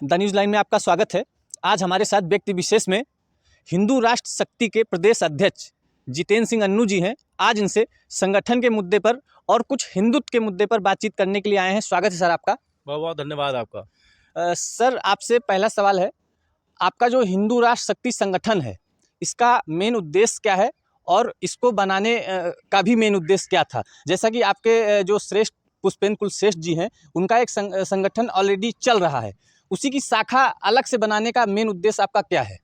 The news line में आपका स्वागत है। आज हमारे साथ व्यक्ति विशेष में हिंदू राष्ट्र शक्ति के प्रदेश अध्यक्ष जितेंद्र सिंह अन्नू जी हैं। आज इनसे संगठन के मुद्दे पर और कुछ हिंदुत्व के मुद्दे पर बातचीत करने के लिए आए हैं। स्वागत है सर आपका। बहुत बहुत धन्यवाद आपका। सर आपसे पहला सवाल है, आपका जो हिंदू राष्ट्र शक्ति संगठन है इसका मेन उद्देश्य क्या है और इसको बनाने का भी मेन उद्देश्य क्या था? जैसा कि आपके जो श्रेष्ठ पुष्पेंद्र कुल श्रेष्ठ जी हैं उनका एक संगठन ऑलरेडी चल रहा है, उसी की शाखा अलग से बनाने का मेन उद्देश्य आपका क्या है?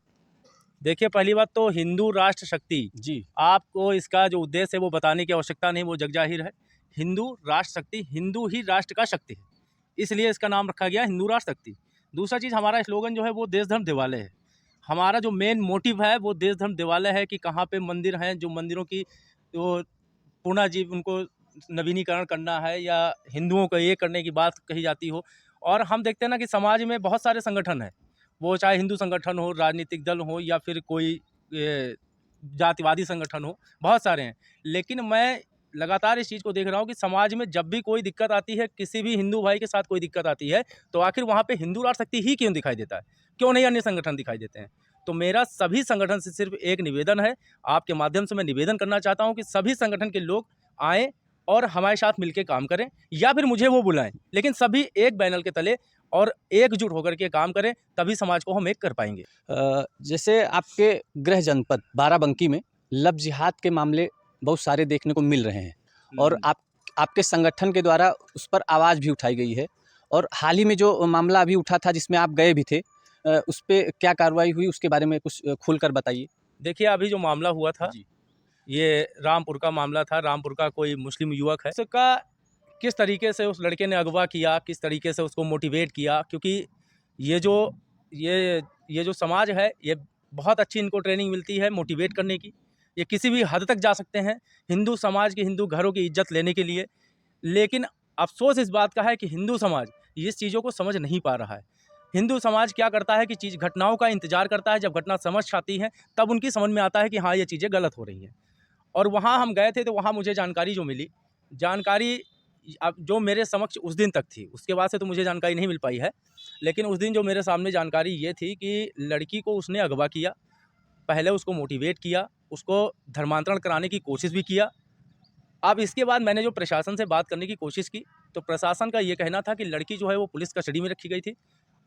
देखिए, पहली बात तो हिंदू राष्ट्र शक्ति जी, आपको इसका जो उद्देश्य है वो बताने की आवश्यकता नहीं, वो जगजाहिर है। हिंदू राष्ट्र शक्ति, हिंदू ही राष्ट्र का शक्ति है, इसलिए इसका नाम रखा गया हिंदू राष्ट्र शक्ति। दूसरा चीज़, हमारा स्लोगन जो है वो देश धर्म दिवालय है। हमारा जो मेन मोटिव है वो देश धर्म दिवालय है कि कहाँ पे मंदिर हैं, जो मंदिरों की जो पुनर्जीव उनको नवीनीकरण करना है या हिंदुओं को ये करने की बात कही जाती हो। और हम देखते हैं ना कि समाज में बहुत सारे संगठन हैं, वो चाहे हिंदू संगठन हो, राजनीतिक दल हो या फिर कोई जातिवादी संगठन हो, बहुत सारे हैं। लेकिन मैं लगातार इस चीज़ को देख रहा हूँ कि समाज में जब भी कोई दिक्कत आती है, किसी भी हिंदू भाई के साथ कोई दिक्कत आती है, तो आखिर वहाँ पे हिंदू राष्ट्र शक्ति ही क्यों दिखाई देता है, क्यों नहीं अन्य संगठन दिखाई देते हैं। तो मेरा सभी संगठन से सिर्फ एक निवेदन है, आपके माध्यम से मैं निवेदन करना चाहता हूँ कि सभी संगठन के लोग आएँ और हमारे साथ मिलकर काम करें, या फिर मुझे वो बुलाएं, लेकिन सभी एक बैनर के तले और एकजुट होकर के काम करें, तभी समाज को हम एक कर पाएंगे। जैसे आपके गृह जनपद बाराबंकी में लव जिहाद के मामले बहुत सारे देखने को मिल रहे हैं और आपके संगठन के द्वारा उस पर आवाज़ भी उठाई गई है, और हाल ही में जो मामला अभी उठा था जिसमें आप गए भी थे, उस पर क्या कार्रवाई हुई उसके बारे में कुछ खुलकर बताइए। देखिए, अभी जो मामला हुआ था ये रामपुर का मामला था। रामपुर का कोई मुस्लिम युवक है, उसका किस तरीके से उस लड़के ने अगवा किया, किस तरीके से उसको मोटिवेट किया, क्योंकि ये जो समाज है ये बहुत अच्छी इनको ट्रेनिंग मिलती है मोटिवेट करने की। ये किसी भी हद तक जा सकते हैं हिंदू समाज की, हिंदू घरों की इज्जत लेने के लिए। लेकिन अफसोस इस बात का है कि हिंदू समाज इस चीज़ों को समझ नहीं पा रहा है। हिंदू समाज क्या करता है कि घटनाओं का इंतजार करता है, जब घटना समझ आती है तब उनकी समझ में आता है कि हाँ, ये चीज़ें गलत हो रही हैं। और वहाँ हम गए थे तो वहाँ मुझे जानकारी जो मिली, जानकारी अब जो मेरे समक्ष उस दिन तक थी, उसके बाद से तो मुझे जानकारी नहीं मिल पाई है। लेकिन उस दिन जो मेरे सामने जानकारी ये थी कि लड़की को उसने अगवा किया, पहले उसको मोटिवेट किया, उसको धर्मांतरण कराने की कोशिश भी किया। अब इसके बाद मैंने जो प्रशासन से बात करने की कोशिश की, तो प्रशासन का ये कहना था कि लड़की जो है वो पुलिस कस्टडी में रखी गई थी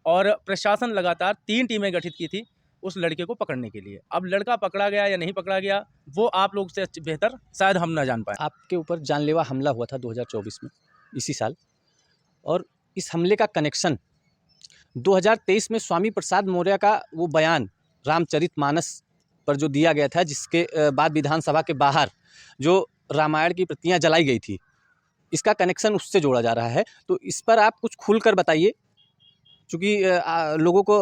और प्रशासन लगातार 3 टीमें गठित की थी उस लड़के को पकड़ने के लिए। अब लड़का पकड़ा गया या नहीं पकड़ा गया, वो आप लोग से बेहतर शायद हम ना जान पाए। आपके ऊपर जानलेवा हमला हुआ था 2024 में, इसी साल, और इस हमले का कनेक्शन 2023 में स्वामी प्रसाद मौर्य का वो बयान रामचरितमानस पर जो दिया गया था, जिसके बाद विधानसभा के बाहर जो रामायण की प्रतियां जलाई गई थी, इसका कनेक्शन उससे जोड़ा जा रहा है। तो इस पर आप कुछ खुलकर बताइए, क्योंकि लोगों को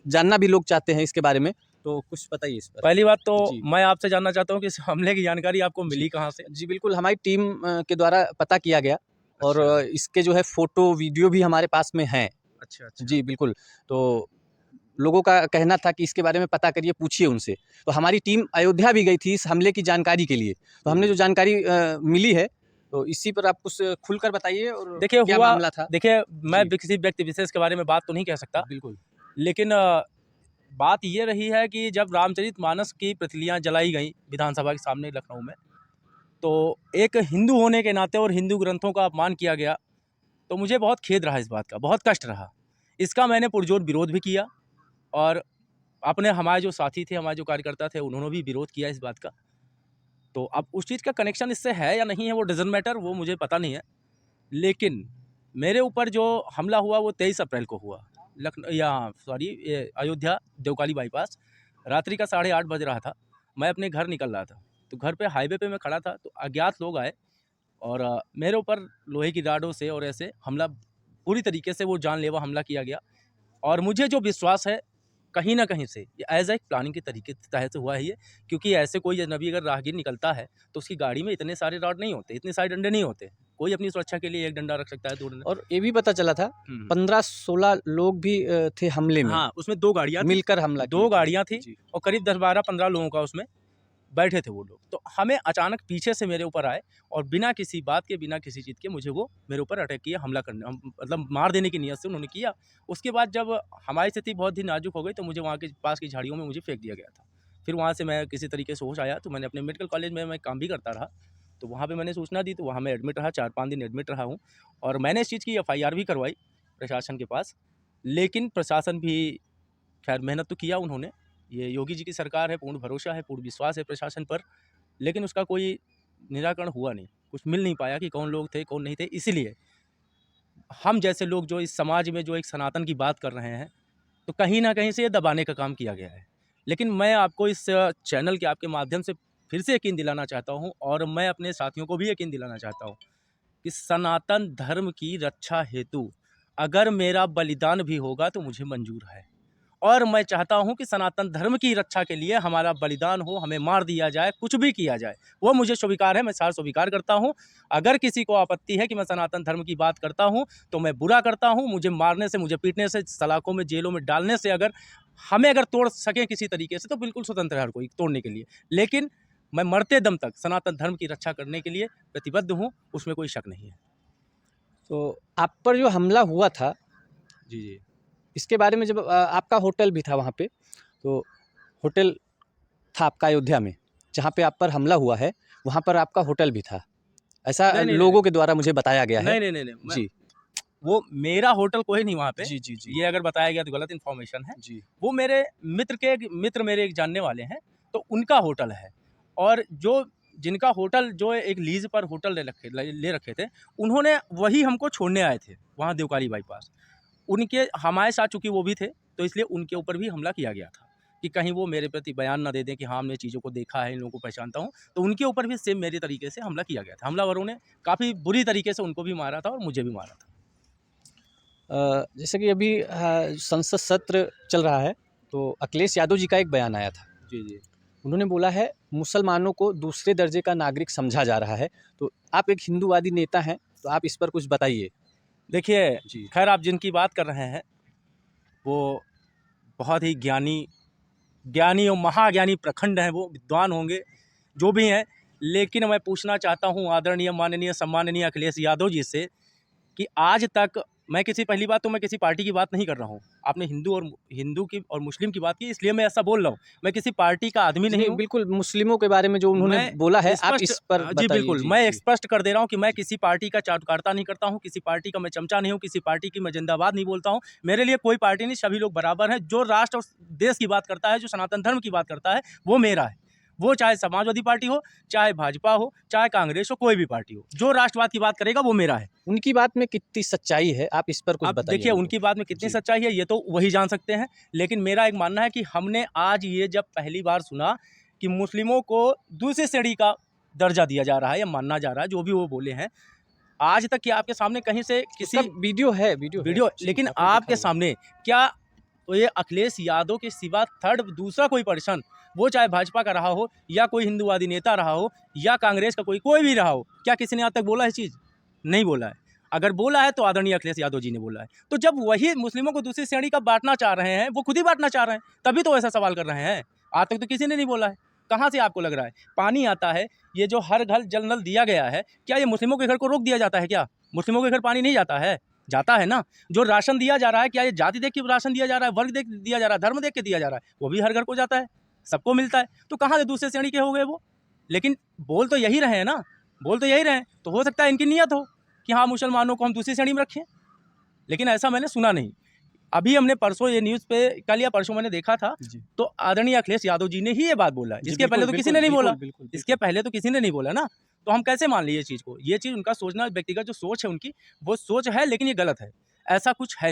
जानना भी लोग चाहते हैं इसके बारे में, तो कुछ बताइए इस पर। पहली बात तो मैं आपसे जानना चाहता हूँ कि इस हमले की जानकारी आपको मिली कहाँ से? जी बिल्कुल, हमारी टीम के द्वारा पता किया गया। अच्छा। और इसके जो है फ़ोटो वीडियो भी हमारे पास में हैं। अच्छा। जी बिल्कुल, तो लोगों का कहना था कि इसके बारे में पता करिए, पूछिए उनसे। तो हमारी टीम अयोध्या भी गई थी इस हमले की जानकारी के लिए, तो हमने जो जानकारी मिली है, तो इसी पर आप कुछ खुलकर बताइए। और देखिए, क्या मामला था? देखिए, मैं किसी व्यक्ति विशेष के बारे में बात तो नहीं कह सकता, बिल्कुल, लेकिन बात ये रही है कि जब रामचरितमानस की प्रतिलियाँ जलाई गई विधानसभा के सामने लखनऊ में, तो एक हिंदू होने के नाते और हिंदू ग्रंथों का अपमान किया गया, तो मुझे बहुत खेद रहा इस बात का, बहुत कष्ट रहा। इसका मैंने पुरजोर विरोध भी किया और अपने हमारे जो साथी थे, हमारे जो कार्यकर्ता थे, उन्होंने भी विरोध किया इस बात का। तो अब उस चीज़ का कनेक्शन इससे है या नहीं है वो डज़न्ट मैटर, वो मुझे पता नहीं है। लेकिन मेरे ऊपर जो हमला हुआ वो 23 अप्रैल को हुआ, अयोध्या देवकाली बाईपास। रात्रि का 8:30 बज रहा था, मैं अपने घर निकल रहा था, तो घर पे हाईवे पे मैं खड़ा था, तो अज्ञात लोग आए और मेरे ऊपर लोहे की राडों से और ऐसे हमला, पूरी तरीके से वो जानलेवा हमला किया गया। और मुझे जो विश्वास है कहीं ना कहीं से ये एज ए प्लानिंग के तरीके तहत से हुआ है ये, क्योंकि ऐसे कोई अजनबी अगर राहगीर निकलता है तो उसकी गाड़ी में इतने सारे रॉड नहीं होते, इतने सारे डंडे नहीं होते। कोई अपनी सुरक्षा के लिए एक डंडा रख सकता है, 2 डंडे। और ये भी पता चला था 15-16 लोग भी थे हमले में। हाँ, उसमें 2 गाड़ियाँ मिलकर हमला, 2 गाड़ियाँ थी और करीब 10-12-15 लोगों का उसमें बैठे थे वो लोग। तो हमें अचानक पीछे से मेरे ऊपर आए और बिना किसी बात के, बिना किसी चीज़ के मुझे वो मेरे ऊपर अटैक किया, हमला करने मतलब मार देने की नीयत से उन्होंने किया। उसके बाद जब हमारी स्थिति बहुत ही नाजुक हो गई तो मुझे वहाँ के पास की झाड़ियों में मुझे फेंक दिया गया था। फिर वहाँ से मैं किसी तरीके से होश आया तो मैंने अपने मेडिकल कॉलेज में मैं काम भी करता रहा, तो वहाँ पे मैंने सूचना दी, तो वहाँ मैं एडमिट रहा, 4-5 दिन एडमिट रहा हूँ और मैंने इस चीज़ की एफआईआर भी करवाई प्रशासन के पास। लेकिन प्रशासन भी खैर मेहनत तो किया उन्होंने, ये योगी जी की सरकार है, पूर्ण भरोसा है, पूर्ण विश्वास है प्रशासन पर, लेकिन उसका कोई निराकरण हुआ नहीं, कुछ मिल नहीं पाया कि कौन लोग थे, कौन नहीं थे। इसीलिए हम जैसे लोग जो इस समाज में जो एक सनातन की बात कर रहे हैं, तो कहीं न कहीं से ये दबाने का काम किया गया है। लेकिन मैं आपको इस चैनल के आपके माध्यम से फिर से यकीन दिलाना चाहता हूँ और मैं अपने साथियों को भी यकीन दिलाना चाहता हूँ कि सनातन धर्म की रक्षा हेतु अगर मेरा बलिदान भी होगा तो मुझे मंजूर है। और मैं चाहता हूँ कि सनातन धर्म की रक्षा के लिए हमारा बलिदान हो, हमें मार दिया जाए, कुछ भी किया जाए, वो मुझे स्वीकार है, मैं सार स्वीकार करता हूँ। अगर किसी को आपत्ति है कि मैं सनातन धर्म की बात करता हूँ, तो मैं बुरा करता हूँ। मुझे मारने से, मुझे पीटने से, सलाखों में, जेलों में डालने से अगर हमें अगर तोड़ सकें किसी तरीके से, तो बिल्कुल स्वतंत्र है हर कोई तोड़ने के लिए। लेकिन मैं मरते दम तक सनातन धर्म की रक्षा करने के लिए प्रतिबद्ध हूँ, उसमें कोई शक नहीं है। तो आप पर जो हमला हुआ था, जी, जी। इसके बारे में जब आपका होटल भी था वहाँ पे, तो होटल था आपका अयोध्या में, जहाँ पे आप पर हमला हुआ है, वहाँ पर आपका होटल भी था। ऐसा नहीं, लोगों के द्वारा मुझे बताया गया है। नहीं, जी। वो मेरा होटल कोई नहीं वहाँ पे। जी, जी, जी। ये अगर बताया गया तो गलत इन्फॉर्मेशन है। जी। वो मेरे मित्र मेरे एक जानने वाले हैं, तो उनका होटल है। और जिनका होटल जो एक लीज़ पर होटल ले रखे थे, उन्होंने वही हमको छोड़ने आए थे, वहाँ देवकाली बाईपास। उनके हमारे साथ चूँकि वो भी थे, तो इसलिए उनके ऊपर भी हमला किया गया था कि कहीं वो मेरे प्रति बयान ना दे दें कि हाँ, हमने चीज़ों को देखा है, इन लोगों को पहचानता हूँ। तो उनके ऊपर भी सेम मेरे तरीके से हमला किया गया था। हमलावरों ने काफ़ी बुरी तरीके से उनको भी मारा था और मुझे भी मारा था। जैसे कि अभी संसद सत्र चल रहा है, तो अखिलेश यादव जी का एक बयान आया था। जी, जी। उन्होंने बोला है मुसलमानों को दूसरे दर्जे का नागरिक समझा जा रहा है। तो आप एक हिंदूवादी नेता हैं, तो आप इस पर कुछ बताइए। देखिए, जी। खैर आप जिनकी बात कर रहे हैं, वो बहुत ही ज्ञानी और महाज्ञानी प्रखंड हैं, वो विद्वान होंगे, जो भी हैं। लेकिन मैं पूछना चाहता हूँ आदरणीय, माननीय, सम्माननीय अखिलेश यादव जी से कि आज तक पहली बात तो मैं किसी पार्टी की बात नहीं कर रहा हूँ। आपने हिंदू की और मुस्लिम की बात की, इसलिए मैं ऐसा बोल रहा हूँ। मैं किसी पार्टी का आदमी नहीं हूँ। बिल्कुल, मुस्लिमों के बारे में जो उन्होंने मैं बोला है, आप स्पष्ट इस पर जी बताइए। बिल्कुल, जी, मैं जी। स्पष्ट कर दे रहा हूँ कि मैं किसी पार्टी का चाटुकारिता नहीं करता हूँ, किसी पार्टी का मैं चमचा नहीं हूँ, किसी पार्टी की मैं जिंदाबाद नहीं बोलता हूँ। मेरे लिए कोई पार्टी नहीं, सभी लोग बराबर हैं। जो राष्ट्र और देश की बात करता है, जो सनातन धर्म की बात करता है, वो मेरा है। वो चाहे समाजवादी पार्टी हो, चाहे भाजपा हो, चाहे कांग्रेस हो, कोई भी पार्टी हो, जो राष्ट्रवाद की बात करेगा वो मेरा है। उनकी बात में कितनी सच्चाई है, आप इस पर कुछ अब बताइए देखिए हमको। उनकी बात में कितनी जी। सच्चाई है, ये तो वही जान सकते हैं। लेकिन मेरा एक मानना है कि हमने आज ये जब पहली बार सुना कि मुस्लिमों को दूसरी श्रेणी का दर्जा दिया जा रहा है या माना जा रहा है, जो भी वो बोले हैं, आज तक क्या आपके सामने कहीं से किसी उसका वीडियो है। जी, लेकिन आपने आपके दिखाया। सामने क्या ये अखिलेश यादव के सिवा दूसरा कोई पर्सन, वो चाहे भाजपा का रहा हो या कोई हिंदूवादी नेता रहा हो या कांग्रेस का कोई भी रहा हो, क्या किसी ने आज तक बोला है चीज़? नहीं बोला है। अगर बोला है तो आदरणीय अखिलेश यादव जी ने बोला है। तो जब वही मुस्लिमों को दूसरी श्रेणी का बांटना चाह रहे हैं, वो खुद ही बांटना चाह रहे हैं, तभी तो ऐसा सवाल कर रहे हैं। आज तक तो किसी ने नहीं बोला है। कहाँ से आपको लग रहा है? पानी आता है, ये जो हर घर जल नल दिया गया है, क्या ये मुस्लिमों के घर को रोक दिया जाता है क्या? मुस्लिमों के घर पानी नहीं जाता है? जाता है ना। जो राशन दिया जा रहा है, क्या ये जाति देख के राशन दिया जा रहा है, वर्ग देख दिया जा रहा है, धर्म देख के दिया जा रहा है? वो भी हर घर को जाता है, सबको मिलता है। तो कहाँ से दूसरे श्रेणी के हो गए वो? लेकिन बोल तो यही रहे हैं ना, बोल तो यही रहे हैं। तो हो सकता है इनकी नीयत हो कि हाँ, मुसलमानों को हम दूसरी श्रेणी में रखें, लेकिन ऐसा मैंने सुना नहीं। अभी हमने परसों ये न्यूज़ पे, कल या परसों मैंने देखा था, तो आदरणीय अखिलेश यादव जी ने ही ये बात बोला। इसके पहले तो किसी ने नहीं बोला। इसके पहले तो किसी ने नहीं बोला ना। तो हम कैसे मान लिए ये चीज़ को? ये चीज़ उनका सोचना, व्यक्तिगत जो सोच है उनकी, वो सोच है, लेकिन ये गलत है। ऐसा कुछ है।